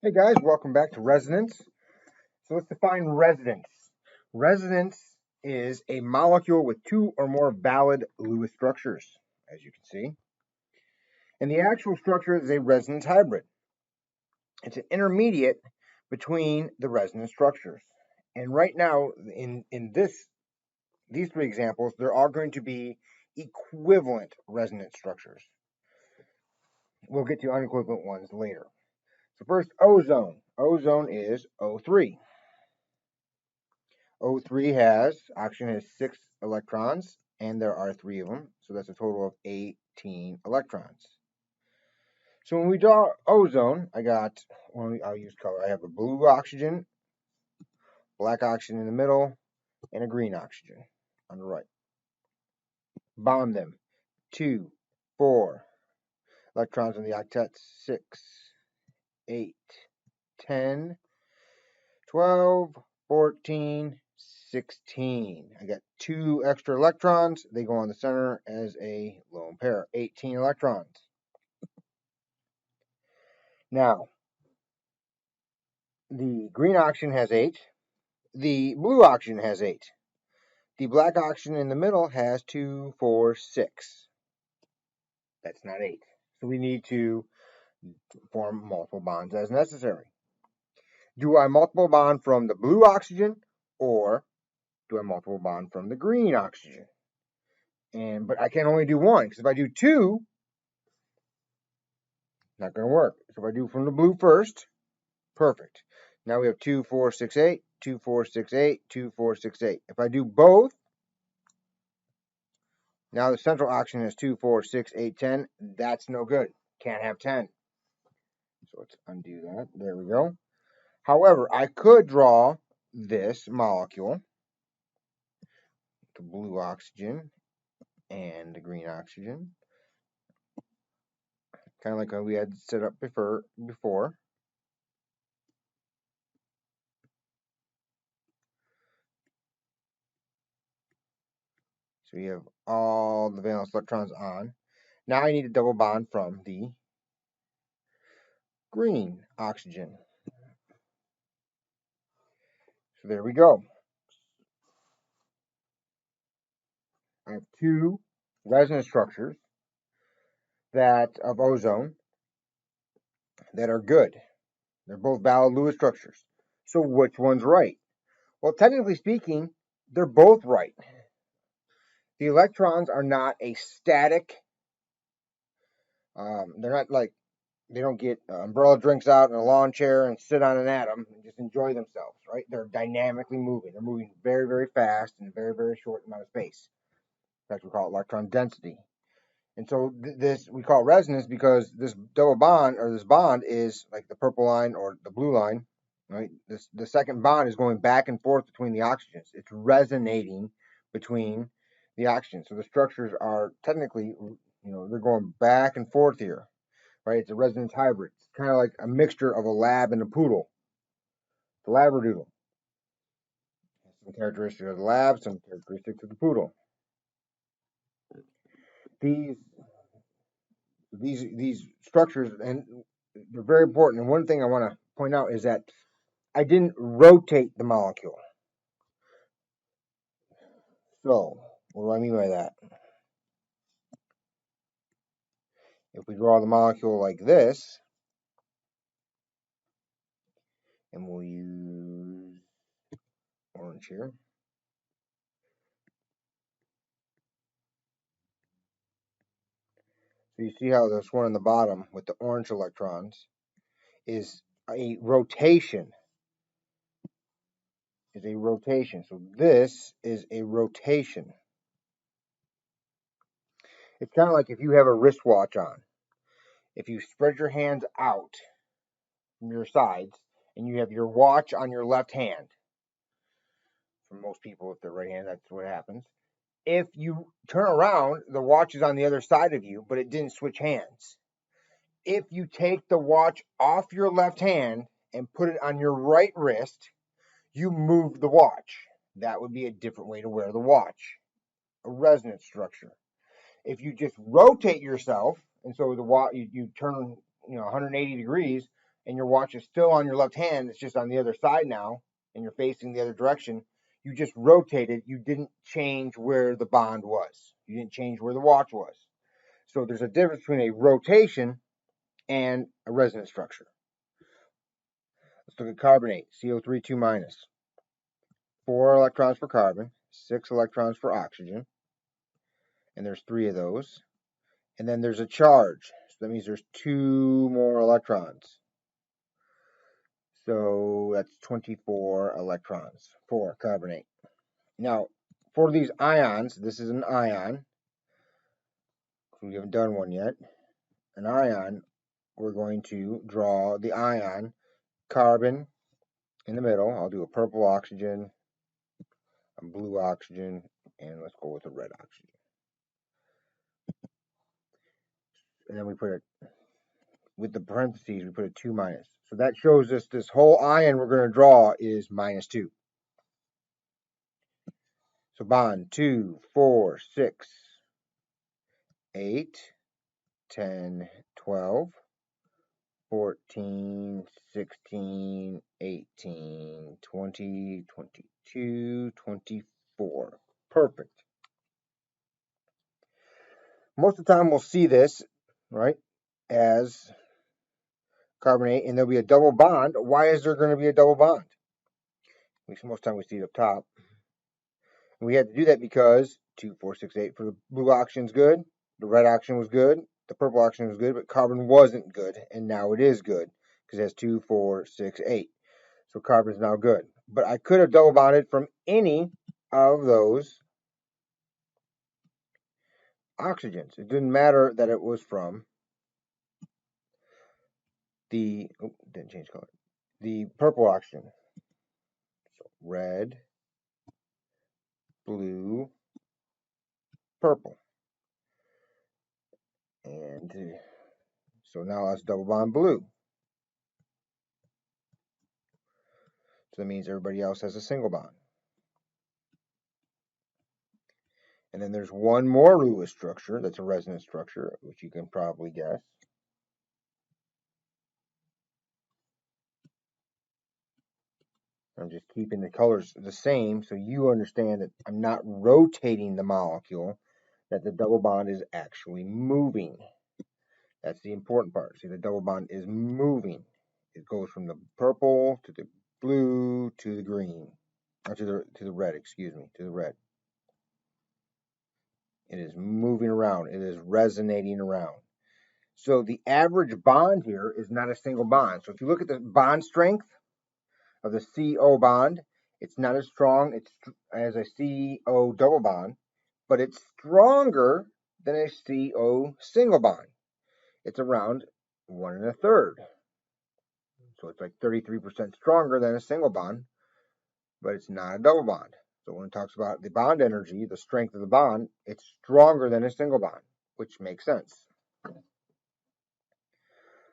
Hey guys, welcome back to Resonance. So let's define resonance. Resonance is a molecule with two or more valid Lewis structures, as you can see. And the actual structure is a resonance hybrid. It's an intermediate between the resonance structures. And right now, in these three examples, there are going to be equivalent resonance structures. We'll get to unequivalent ones later. So first, ozone. Ozone is O3. O3 oxygen has 6 electrons, and there are 3 of them, so that's a total of 18 electrons. So when we draw ozone, I'll use color. I have a blue oxygen, black oxygen in the middle, and a green oxygen on the right. Bond them. 2, 4 electrons in the octet, 6, 8, 10, 12, 14, 16. I got 2 extra electrons. They go on the center as a lone pair. 18 electrons. Now, the green oxygen has 8. The blue oxygen has 8. The black oxygen in the middle has 2, 4, 6. That's not 8. So we need to form multiple bonds as necessary. Do I multiple bond from the blue oxygen, or do I multiple bond from the green oxygen? But I can only do one, because if I do 2, not going to work. So if I do from the blue first, perfect. Now we have 2, 4, 6, 8, 2, 4, 6, 8, 2, 4, 6, 8. If I do both, now the central oxygen has 2, 4, 6, 8, 10. That's no good. Can't have 10. So let's undo that. There we go. However, I could draw this molecule, the blue oxygen and the green oxygen, kind of like we had set up before. So we have all the valence electrons on. Now I need a double bond from the green oxygen. So there we go. I have 2 resonance structures of ozone that are good. They're both valid Lewis structures. So which one's right? Well, technically speaking, they're both right. The electrons are not a static. They're not like, they don't get umbrella drinks out in a lawn chair and sit on an atom and just enjoy themselves, right? They're dynamically moving. They're moving very, very fast in a very, very short amount of space. In fact, we call it electron density. And so this we call resonance because this double bond, or this bond, is like the purple line or the blue line, right? The second bond is going back and forth between the oxygens. It's resonating between the oxygens. So the structures are technically, they're going back and forth here, right? It's a resonance hybrid. It's kind of like a mixture of a lab and a poodle. The labradoodle. Some characteristics of the lab, some characteristics of the poodle. These structures, and they're very important. And one thing I want to point out is that I didn't rotate the molecule. So what do I mean by that? If we draw the molecule like this, and we'll use orange here. So you see how this one on the bottom with the orange electrons is a rotation. So this is a rotation. It's kind of like if you have a wristwatch on. If you spread your hands out from your sides and you have your watch on your left hand, for most people, if they're right-handed, that's what happens. If you turn around, the watch is on the other side of you, but it didn't switch hands. If you take the watch off your left hand and put it on your right wrist, you move the watch. That would be a different way to wear the watch. A resonance structure. If you just rotate yourself, and so the watch you turn 180 degrees, and your watch is still on your left hand, it's just on the other side now, and you're facing the other direction, you just rotated, you didn't change where the bond was. You didn't change where the watch was. So there's a difference between a rotation and a resonance structure. Let's look at carbonate, CO3 2 minus. 4 electrons for carbon, 6 electrons for oxygen, and there's 3 of those. And then there's a charge, so that means there's 2 more electrons. So that's 24 electrons for carbonate. Now, for these ions, this is an ion. We haven't done one yet. An ion, we're going to draw the ion carbon in the middle. I'll do a purple oxygen, a blue oxygen, and let's go with a red oxygen. And then we put it, with the parentheses, we put a 2 minus. So that shows us this whole ion we're going to draw is minus 2. So bond 2, 4, 6, 8, 10, 12, 14, 16, 18, 20, 22, 24. Perfect. Most of the time we'll see this, right, as carbonate, and there'll be a double bond. Why is there going to be a double bond? At least most of the time we see it up top. And we had to do that because 2, 4, 6, 8 for the blue oxygen is good, the red oxygen was good, the purple oxygen was good, but carbon wasn't good, and now it is good because it has 2, 4, 6, 8. So carbon is now good. But I could have double bonded from any of those oxygens. It didn't matter that it was from the, didn't change color, the purple oxygen. So red, blue, purple. And so now let's double bond blue. So that means everybody else has a single bond. And then there's one more Lewis structure that's a resonance structure, which you can probably guess. I'm just keeping the colors the same so you understand that I'm not rotating the molecule, that the double bond is actually moving. That's the important part. See, the double bond is moving. It goes from the purple to the blue to the green, or to the red, excuse me, to the red. It is moving around. It is resonating around. So the average bond here is not a single bond. So if you look at the bond strength of the CO bond, it's not as strong as a CO double bond, but it's stronger than a CO single bond. It's around 1 1/3. So it's like 33% stronger than a single bond, but it's not a double bond. So when it talks about the bond energy, the strength of the bond, it's stronger than a single bond, which makes sense.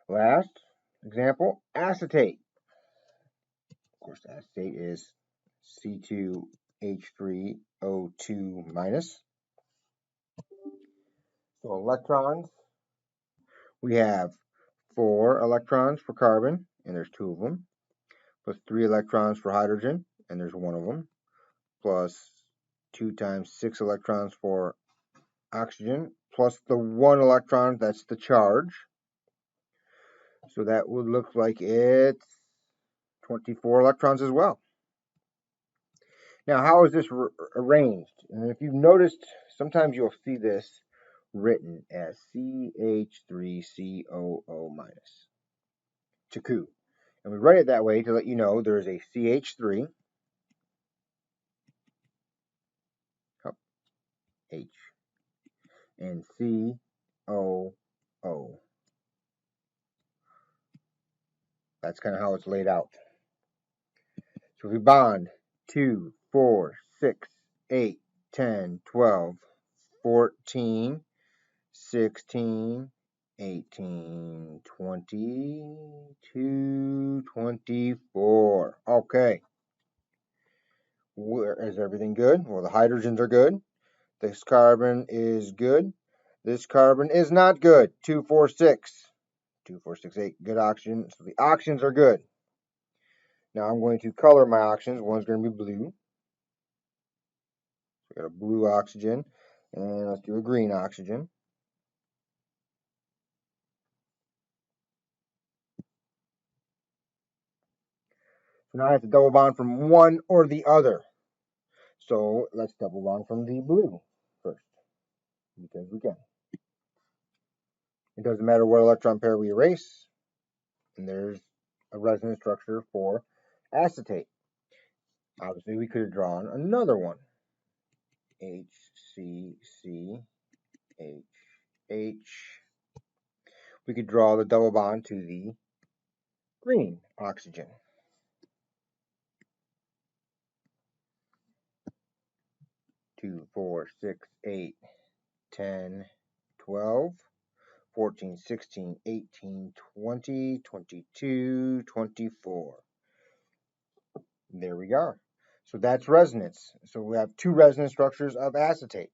Last example, acetate. Of course, acetate is C2H3O2 minus. So electrons, we have 4 electrons for carbon, and there's 2 of them, plus 3 electrons for hydrogen, and there's 1 of them, plus 2 times 6 electrons for oxygen, plus the 1 electron, that's the charge. So that would look like it's 24 electrons as well. Now, how is this arranged? And if you've noticed, sometimes you'll see this written as CH3COO minus. Chaku. And we write it that way to let you know there is a CH3, H, and COO. That's kind of how it's laid out. So if we bond 2, 4, 6, 8, 10, 12, 14, 16, 18, 22, 24. Okay. Is everything good? Well, the hydrogens are good. This carbon is good. This carbon is not good. 2, 4, 6. 2, 4, 6, 8. Good oxygen. So the oxygens are good. Now I'm going to color my oxygens. One's going to be blue. So we got a blue oxygen. And let's do a green oxygen. So now I have to double bond from one or the other. So let's double bond from the blue first, because we can. It doesn't matter what electron pair we erase. And there's a resonance structure for acetate. Obviously, we could have drawn another one. H, C, C, H, H. We could draw the double bond to the green oxygen. Two, 4, 6, 8, 10, 12, 14, 16, 18, 20, 22, 24. There we are. So that's resonance. So we have two resonance structures of acetate.